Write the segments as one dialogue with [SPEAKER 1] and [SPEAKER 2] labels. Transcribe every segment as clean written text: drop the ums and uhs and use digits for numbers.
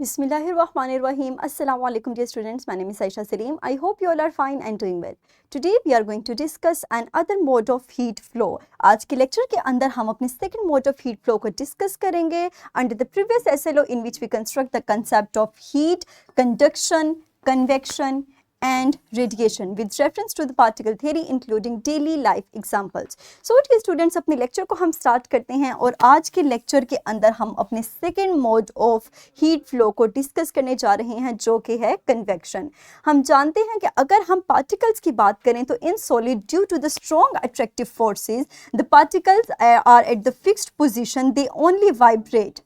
[SPEAKER 1] Bismillahirrahmanirrahim. Assalamu alaikum dear students. My name is Aisha Salim. I hope you all are fine and doing well. Today we are going to discuss another mode of heat flow. आज के lecture के अंदर हम अपने second mode of heat flow को discuss करेंगे under the previous SLO in which we construct the concept of heat, conduction, convection and radiation with reference to the particle theory including daily life examples. So dear students, अपने lecture को हम start करते हैं और आज के lecture के अंदर हम अपने second mode of heat flow को डिस्कस करने जा रहे हैं जो कि है कन्वेक्शन. हम जानते हैं कि अगर हम पार्टिकल्स की बात करें तो in solid due to the strong attractive forces the particles are at the fixed position, they only vibrate.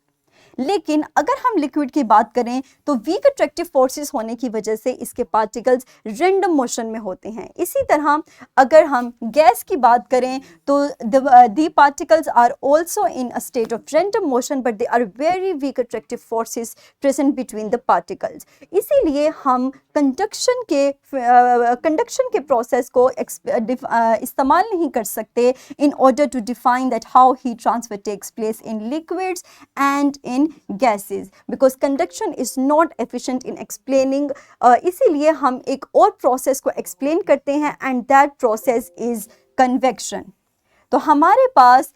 [SPEAKER 1] लेकिन अगर हम लिक्विड की बात करें तो वीक अट्रैक्टिव फोर्सेस होने की वजह से इसके पार्टिकल्स रैंडम मोशन में होते हैं. इसी तरह अगर हम गैस की बात करें तो the particles are also in a state of random motion but they are very weak attractive forces present between the particles. इसीलिए हम कंडक्शन के प्रोसेस को इस्तेमाल नहीं कर सकते in order to define that how heat transfer takes place in liquids and in gases because conduction is not efficient in explaining. इसीलिए हम एक और प्रोसेस को एक्सप्लेन करते हैं and that process is convection. तो हमारे पास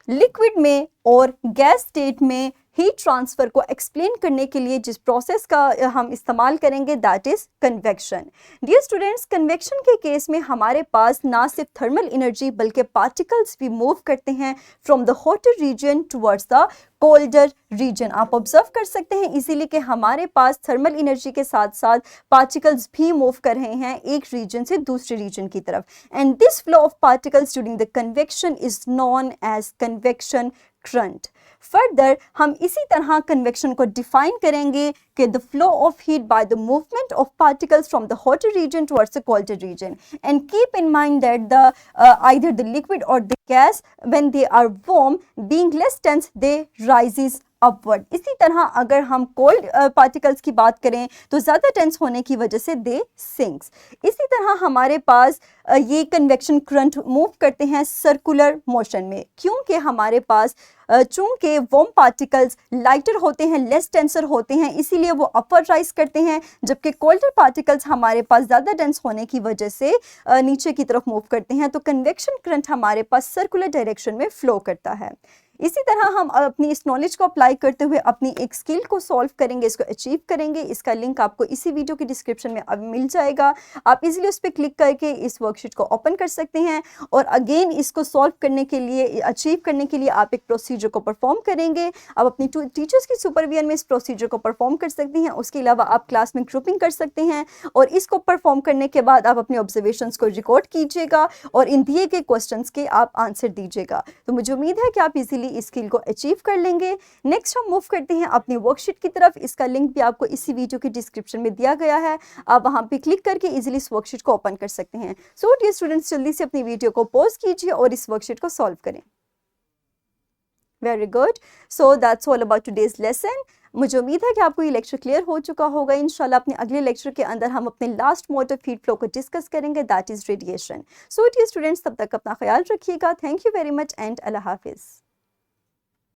[SPEAKER 1] लिक्विड में और गैस स्टेट में हीट ट्रांसफर को एक्सप्लेन करने के लिए जिस प्रोसेस का हम इस्तेमाल करेंगे that is convection. Dear students, convection के केस में हमारे पास ना सिर्फ थर्मल एनर्जी बल्कि पार्टिकल्स भी मूव करते हैं from the hotter region towards the colder region. आप ऑब्जर्व कर सकते हैं इसीलिए कि हमारे पास थर्मल एनर्जी के साथ साथ पार्टिकल्स भी मूव कर रहे हैं एक रीजन से दूसरे रीजन की तरफ. And this flow of particles during the convection is known as convection current. Further हम इसी तरह कन्वेक्शन को डिफाइन करेंगे कि the flow of heat by the movement of particles from the hotter region towards the colder region. And keep in mind that the either the liquid or the gas when they are warm being less dense they rises upward. इसी तरह अगर हम cold particles की बात करें तो ज़्यादा tense होने की वजह से दे सिंक्स. इसी तरह हमारे पास ये कन्वेक्शन करंट मूव करते हैं सर्कुलर मोशन में क्योंकि हमारे पास चूंकि वार्म पार्टिकल्स लाइटर होते हैं, लेस टेंसर होते हैं, इसीलिए वो अपवर्ड राइज करते हैं, जबकि कोल्डर पार्टिकल्स हमारे पास ज़्यादा डेंस होने की वजह से नीचे की तरफ मूव करते हैं. तो कन्वेक्शन करंट हमारे पास सर्कुलर डायरेक्शन में फ्लो करता है. इसी तरह हम अपनी इस नॉलेज को अप्लाई करते हुए अपनी एक स्किल को सॉल्व करेंगे, इसको अचीव करेंगे. इसका लिंक आपको इसी वीडियो के डिस्क्रिप्शन में अब मिल जाएगा. आप इजीली उस पर क्लिक करके इस वर्कशीट को ओपन कर सकते हैं और अगेन इसको सॉल्व करने के लिए, अचीव करने के लिए आप एक प्रोसीजर को परफॉर्म करेंगे. आप अपनी टीचर्स की सुपरविजन में इस प्रोसीजर को परफॉर्म कर सकते हैं. उसके अलावा आप क्लास में ग्रुपिंग कर सकते हैं और इसको परफॉर्म करने के बाद आप अपने ऑब्जर्वेशंस को रिकॉर्ड कीजिएगा और इन दिए गए क्वेश्चंस के आप आंसर दीजिएगा. तो मुझे उम्मीद है कि आप इजीली इस स्किल को अचीव कर लेंगे. नेक्स्ट हम मूव करते हैं अपनी वर्कशीट की तरफ. इसका लिंक भी आपको इसी वीडियो के डिस्क्रिप्शन में दिया गया है. आप वहां पे क्लिक करके इजीली इस वर्कशीट को ओपन कर सकते हैं. सो डियर स्टूडेंट्स, जल्दी से अपनी वीडियो को पॉज कीजिए और इस वर्कशीट को सॉल्व करें. Very good. So that's all about today's lesson. मुझे उम्मीद है कि आपको ये लेक्चर क्लियर हो चुका होगा. इंशाल्लाह अपने अगले लेक्चर के अंदर हम अपने last mode of heat flow को डिस्कस करेंगे that is radiation. So dear students, तब तक अपना ख्याल रखिएगा. Thank you very much and अल्लाह हाफिज़.